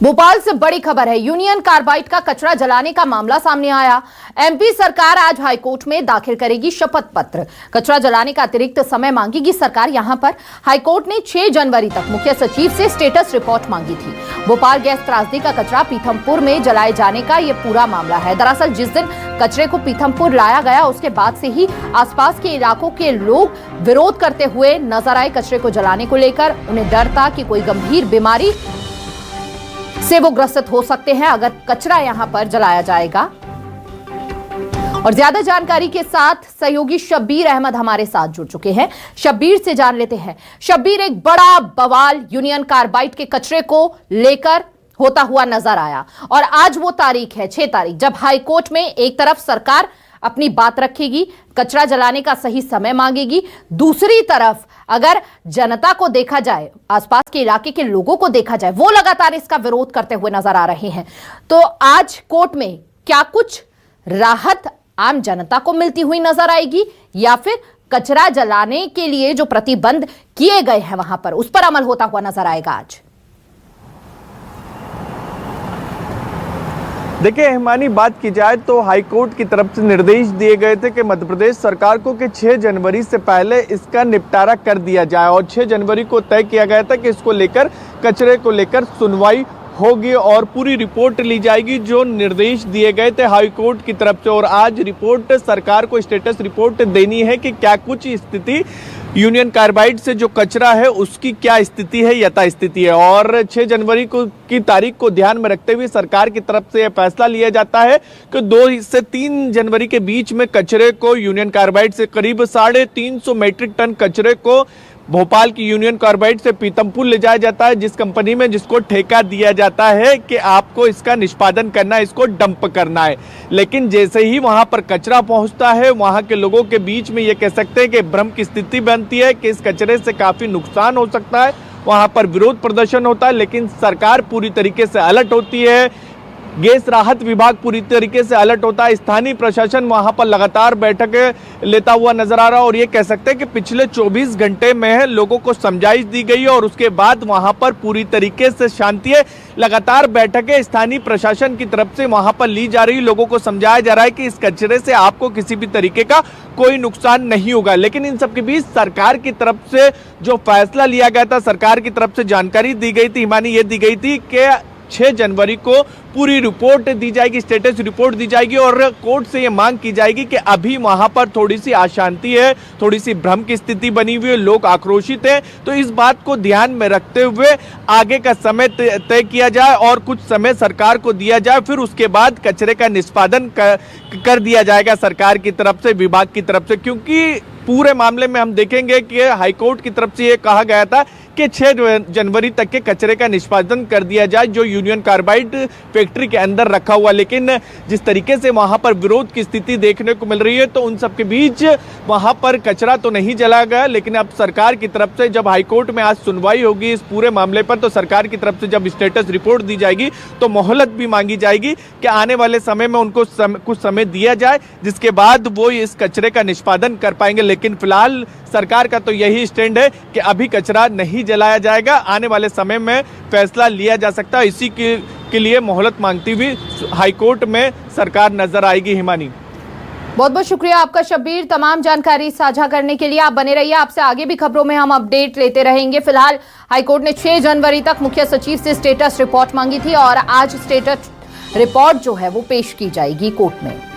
भोपाल से बड़ी खबर है। यूनियन कार्बाइड का कचरा जलाने का मामला सामने आया। एमपी सरकार आज हाईकोर्ट में दाखिल करेगी शपथ पत्र। कचरा जलाने का अतिरिक्त समय मांगेगी सरकार। यहां पर हाईकोर्ट ने 6 जनवरी तक मुख्य सचिव से स्टेटस रिपोर्ट मांगी थी। भोपाल गैस त्रासदी का कचरा पीथमपुर में जलाए जाने का यह पूरा मामला है। दरअसल जिस दिन कचरे को पीथमपुर लाया गया उसके बाद से ही आसपास के इलाकों के लोग विरोध करते हुए नजर आए। कचरे को जलाने को लेकर उन्हें डर था कि कोई गंभीर बीमारी से वो ग्रसित हो सकते हैं अगर कचरा यहां पर जलाया जाएगा। और ज्यादा जानकारी के साथ सहयोगी शब्बीर अहमद हमारे साथ जुड़ चुके हैं। शब्बीर से जान लेते हैं। शब्बीर, एक बड़ा बवाल यूनियन कार्बाइड के कचरे को लेकर होता हुआ नजर आया और आज वो तारीख है 6 तारीख, जब हाईकोर्ट में एक तरफ सरकार अपनी बात रखेगी, कचरा जलाने का सही समय मांगेगी, दूसरी तरफ अगर जनता को देखा जाए, आसपास के इलाके के लोगों को देखा जाए, वो लगातार इसका विरोध करते हुए नजर आ रहे हैं। तो आज कोर्ट में क्या कुछ राहत आम जनता को मिलती हुई नजर आएगी या फिर कचरा जलाने के लिए जो प्रतिबंध किए गए हैं वहां पर उस पर अमल होता हुआ नजर आएगा आज? देखिए हिमानी, बात की जाए तो हाईकोर्ट की तरफ से निर्देश दिए गए थे कि मध्य प्रदेश सरकार को कि 6 जनवरी से पहले इसका निपटारा कर दिया जाए और 6 जनवरी को तय किया गया था कि इसको लेकर, कचरे को लेकर सुनवाई होगी और पूरी रिपोर्ट ली जाएगी जो निर्देश दिए गए थे हाईकोर्ट की तरफ से। और आज रिपोर्ट सरकार को स्टेटस रिपोर्ट देनी है कि क्या कुछ स्थिति यूनियन कार्बाइड से जो कचरा है उसकी क्या स्थिति है, यथास्थिति है। और 6 जनवरी को की तारीख को ध्यान में रखते हुए सरकार की तरफ से यह फैसला लिया जाता है कि 2 से 3 जनवरी के बीच में कचरे को, यूनियन कार्बाइड से करीब 350 मीट्रिक टन कचरे को भोपाल की यूनियन कार्बाइड से पीथमपुर ले जाया जाता है, जिस कंपनी में जिसको ठेका दिया जाता है कि आपको इसका निष्पादन करना है, इसको डंप करना है। लेकिन जैसे ही वहां पर कचरा पहुंचता है, वहां के लोगों के बीच में ये कह सकते हैं कि भ्रम की स्थिति बनती है कि इस कचरे से काफी नुकसान हो सकता है। वहां पर विरोध प्रदर्शन होता है, लेकिन सरकार पूरी तरीके से अलर्ट होती है। गैस राहत विभाग पूरी तरीके से अलर्ट होता है। स्थानीय प्रशासन वहां पर लगातार बैठकें लेता हुआ नजर आ रहा है और ये कह सकते हैं कि पिछले 24 घंटे में लोगों को समझाइश दी गई है और उसके बाद वहां पर पूरी तरीके से शांति है। लगातार बैठकें स्थानीय प्रशासन की तरफ से वहां पर ली जा रही, लोगों को समझाया जा रहा है कि इस कचरे से आपको किसी भी तरीके का कोई नुकसान नहीं होगा। लेकिन इन सबके बीच सरकार की तरफ से जो फैसला लिया गया था, सरकार की तरफ से जानकारी दी गई थी, मानी ये दी गई थी कि 6 जनवरी को पूरी रिपोर्ट दी जाएगी, स्टेटस रिपोर्ट दी जाएगी और कोर्ट से ये मांग की जाएगी कि अभी वहां पर थोड़ी सी अशांति है, थोड़ी सी भ्रम की स्थिति बनी हुई है, लोग आक्रोशित हैं। तो इस बात को ध्यान में रखते हुए आगे का समय तय किया जाए और कुछ समय सरकार को दिया जाए, फिर उसके बाद कचरे का निष्पादन कर दिया जाएगा सरकार की तरफ से, विभाग की तरफ से। क्योंकि पूरे मामले में हम देखेंगे कि हाईकोर्ट की तरफ से ये कहा गया था कि 6 जनवरी तक के कचरे का निष्पादन कर दिया जाए जो यूनियन कार्बाइड फैक्ट्री के अंदर रखा हुआ। लेकिन जिस तरीके से वहां पर विरोध की स्थिति देखने को मिल रही है, तो उन सब के बीच वहां पर कचरा तो नहीं जला गया। लेकिन अब सरकार की तरफ से जब हाईकोर्ट में आज सुनवाई होगी इस पूरे मामले पर, तो सरकार की तरफ से जब स्टेटस रिपोर्ट दी जाएगी तो मोहलत भी मांगी जाएगी कि आने वाले समय में उनको कुछ समय दिया जाए, जिसके बाद वो इस कचरे का निष्पादन कर पाएंगे। लेकिन फिलहाल सरकार का तो यही स्टैंड है कि अभी कचरा नहीं जलाया जाएगा, आने वाले समय में फैसला लिया जा सकता है। इसी के लिए मोहलत मांगती हुई हाईकोर्ट में सरकार नजर आएगी। हिमानी, बहुत बहुत शुक्रिया आपका शब्बीर, तमाम जानकारी साझा करने के लिए। आप बने रहिए, आपसे आगे भी खबरों में हम अपडेट लेते रहेंगे। फिलहाल हाईकोर्ट ने 6 जनवरी तक मुख्य सचिव से स्टेटस रिपोर्ट मांगी थी और आज स्टेटस रिपोर्ट जो है वो पेश की जाएगी कोर्ट में।